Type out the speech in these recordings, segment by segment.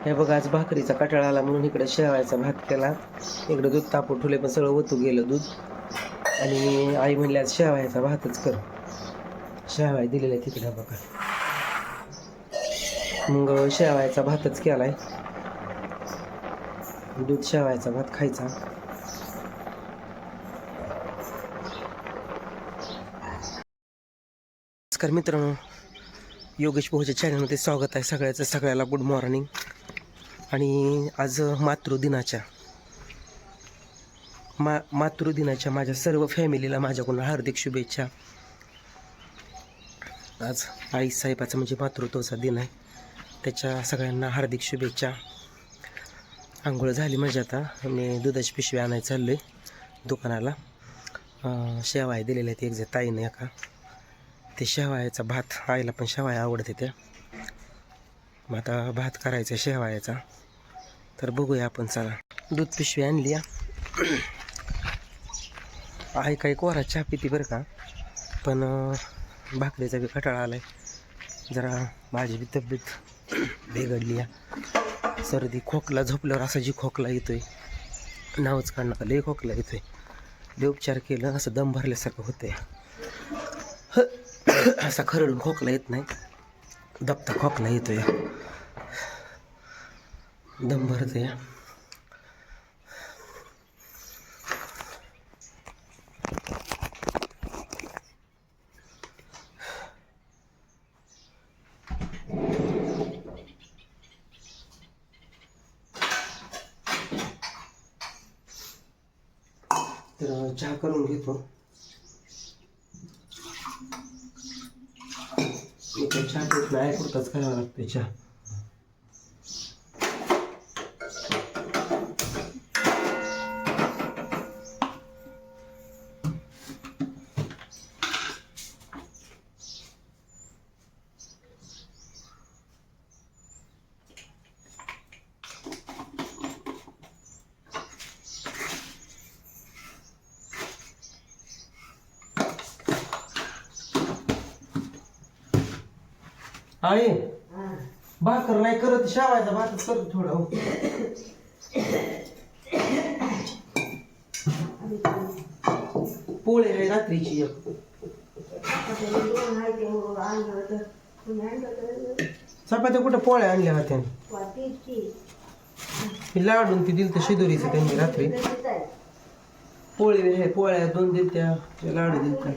हे बघा, आज भाकरीचा कटाळा आला म्हणून इकडे शेवायचा भात केला. इकडे दूध तापू ठेवले, पण सगळं ओतू गेलं दूध. आणि आई म्हणली आज शेवायचा भातच कर. शेवाय दिलेल्या तिकडे बघा. मग शेवायचा भातच केलाय. दूध शेवायचा भात खायचा. नमस्कार मित्रांनो, योगेश भाऊच्या चॅनलमध्ये स्वागत आहे सगळ्याचं. सगळ्याला गुड मॉर्निंग. आणि आज मातृदिनाच्या माझ्या सर्व फॅमिलीला माझ्याकडून हार्दिक शुभेच्छा. आज आईसाहेबाचा म्हणजे मातृत्वाचा दिन आहे, त्याच्या सगळ्यांना हार्दिक शुभेच्छा. आंघोळ झाली म्हणजे आता मी दुधाची पिशवी आणायला चाललो आहे दुकानाला. शेवाया दिलेल्या आहेत एक जे ताईने एका. ते शेवायाचा भात, आईला पण शेवाया आवडते त्या. मग आता भात करायचा शेवायाचा, तर बघूया आपण. चला, दूध पिशवी आणली. आहे काही कोरा चहा पिती बरं का, पण भाकरीचा बी कटाळा आला आहे. जरा माझी बी तब्येत बिघडली आहे. सर्दी खोकला, झोपल्यावर असा जी खोकला येतो आहे, नावच काढ नका, लई खोकला येतो आहे. लई उपचार केलं असं दम भरल्यासारखं होतं आहे. असा खरडून खोकला येत नाही, दबता खोकला येतो आहे, दम भरते. तर चहा करून घेतो. चहा घेत नाही, कुठंच करावं लागतं चहा. आई भाकर नाही करत, शेवायचा भातच करतो थोडा. पोळे आहे रात्रीची एक. चपात्या कुठं पोळ्या आणल्या होत्या, लाडून ती दिल तर शिदोरीचं त्यांनी रात्री. पोळी आहे, पोळ्या 2 दिलत्या, लाडू दिलत्या.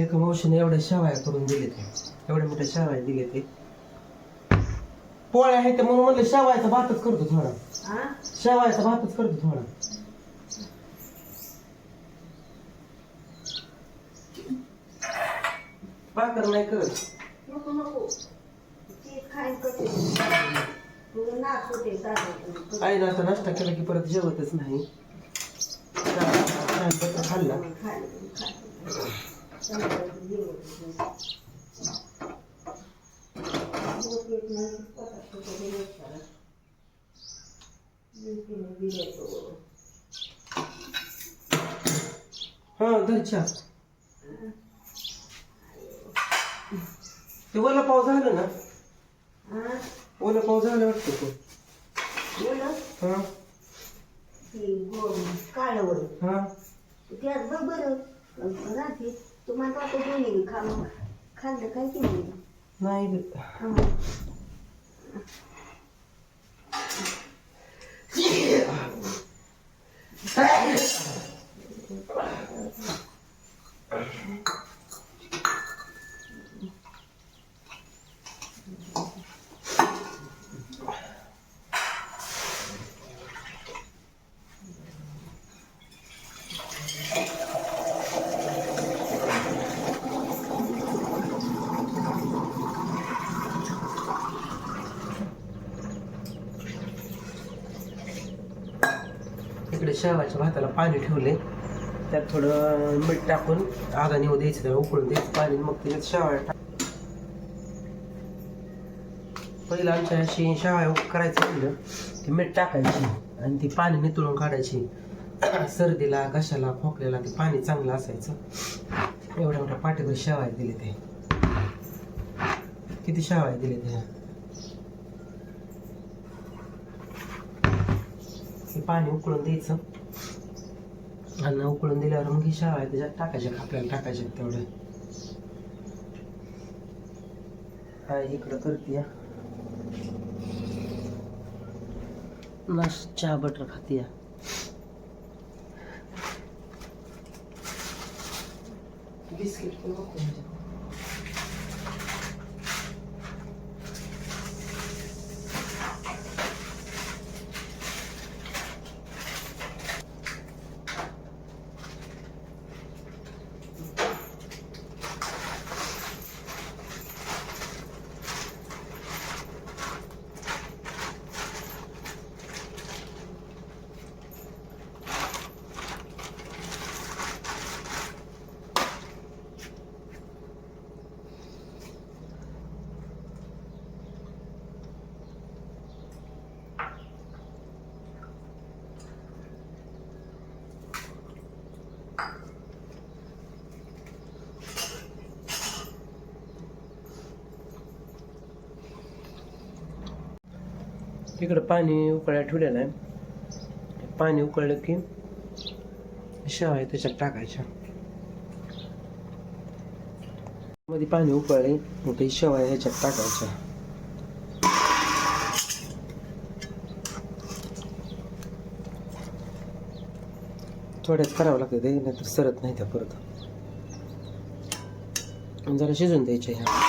एका मावशीने एवढ्या शेवाया करून दिले, ते एवढ्या मोठ्या शेवाया दिले. ते पोळ्या आहेत म्हणून म्हणलं शेवायचा भातच करतो थोडा. शेवायचा भातच करतो थोडा. भाकर नाही करत. आईला आता नाश्ता केला की परत जेवतच नाही. खाल्ला घरच्या. ते ओला पाव झालं ना, ओला पाव झालं वाटतं. तो काळवड त्यात बरं राहते. तुम्हाला आता दोन्ही खाल्लं काय की नाही. शेवाच्या भाताला पाणी ठेवले, त्यात थोडं मीठ टाकून आगा नेऊ द्यायचं, त्याला उकळून द्यायचं पाणी, मग त्याच्यात शेवाळ्या पहिलं आमच्या अशी शेवाळ्या करायचं म्हणलं की मीठ टाकायची आणि ती पाणी नितळून काढायची. सर्दीला घशाला खोकल्याला ते पाणी चांगलं असायचं. एवढ्या मोठ्या पाठीवर शेवाळ्या दिले ते, किती शेवाळ्या दिले ते. हे पाणी उकळून द्यायचं आणि उकळून दिल्यावर मग ही शेवाळ्या त्याच्यात टाकायच्या, आपल्याला टाकायच्या तेवढ्या. हा इकडं करते चहा बटर खाते. बिस्किट पण नको. इकडं पाणी उकळायला ठेवलेलं आहे. पाणी उकळलं की शेवाळ्या त्याच्यात टाकायच्या. मध्ये पाणी उकळले मग ते शेवाळ्या ह्याच्यात टाकायच्या. थोड्याच करावं लागतं ते, नाहीतर सरत नाही त्या परत. जरा शिजून द्यायच्या ह्या.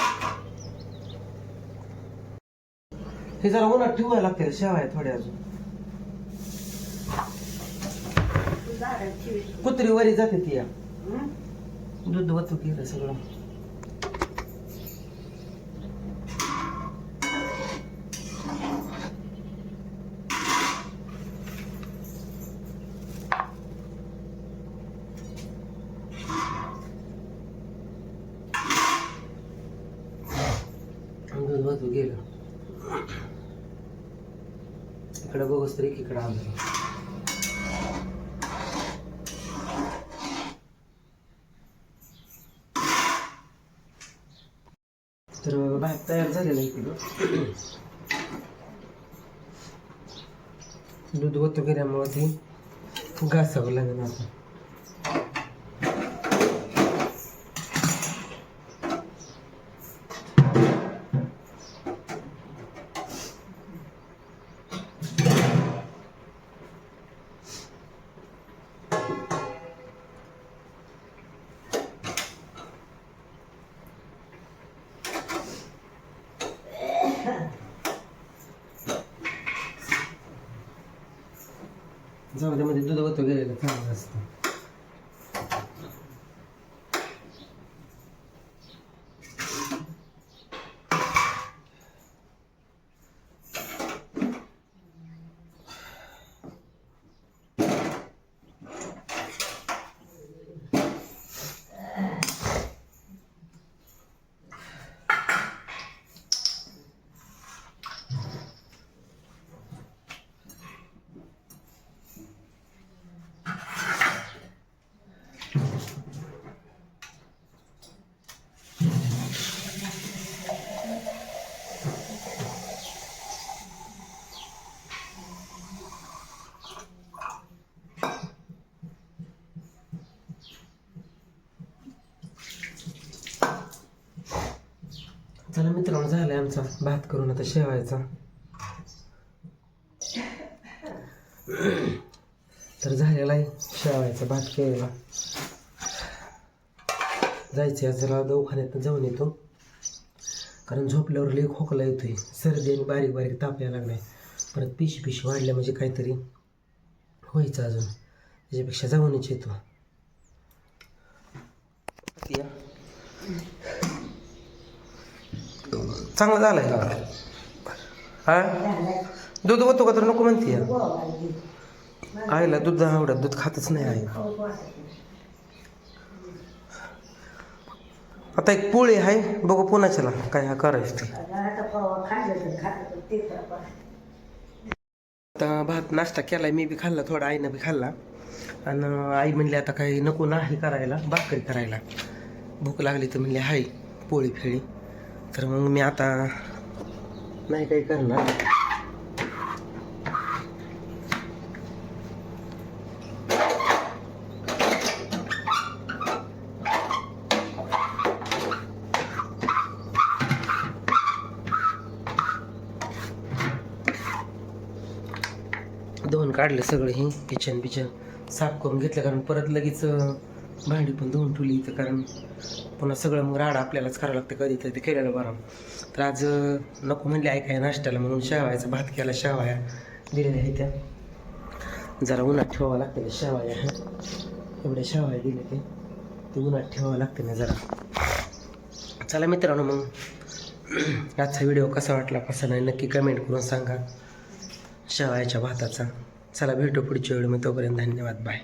हे जरा उन्हात ठेवायला लागते शेवाळ्या थोड्या. अजून कुत्री वरी जाते ती या, दूध वतू केलं सगळं. दूध वतू गेलं. इकडं बघूस तरी इकडं आलं. तर भात तयार झालेला आहे. इकडं दूध वतू गेल्यामुळे ते घासावं लागेल आता. मध्ये दूध वतू गेलेलं चांगलं असतं. चला मित्रांनो, झालाय आमचा भात करून आता शेवायचा. तर झालेला आहे शेवायचा भात केलेला. जायचं आहे जरा दवाखान्यात जाऊन येतो, कारण झोपल्यावर लई खोकला येतोय, सर्दी आणि बारीक बारीक ताप यायला लागलाय. परत पिशी वाढल्या म्हणजे काहीतरी व्हायचं अजून, त्याच्यापेक्षा जाऊनच येतो. चांगलं झालंय का? हा दूध होतो का तर नको म्हणते. आईला दूध आवडत, दूध खातच नाही आई. खाऊच वाटत नाही. आता एक पोळी आहे, बघू पुन्हा काय करायचं ते. आता पावा खाल्लं तर खातं पण ते तर आपण. आता भात नाश्ता केलाय, मी बी खाल्ला थोडा, आईनं बी खाल्ला. आणि आई म्हणली आता काही नको नाही करायला, भाकरी करायला. भूक लागली तर म्हणली हाय पोळी फेळी. तर मग मी आता नाही काही करणार. धुवून काढलं सगळं, हे किचन बिचन साफ करून घेतलं, कारण परत लगेच भांडी पण धुवून ठेवली इथं, कारण पुन्हा सगळं मग राडा आपल्यालाच करावं लागतं कधी तर ते केलेलं बरं. तर आज नको म्हणले ऐकाय नाश्त्याला, म्हणून शेवायचा भात केला, शेवाया दिलेल्या आहेत त्या. जरा उन्हात ठेवावं लागतं शेवाया, एवढ्या शेवाया दिल्या ते उन्हात ठेवावं लागतं ना जरा. चला मित्रांनो, मग आजचा व्हिडिओ कसा वाटला कसा नाही नक्की कमेंट करून सांगा शेवायाच्या भाताचा. चला भेटू पुढच्या व्हिडिओ, तोपर्यंत धन्यवाद, बाय.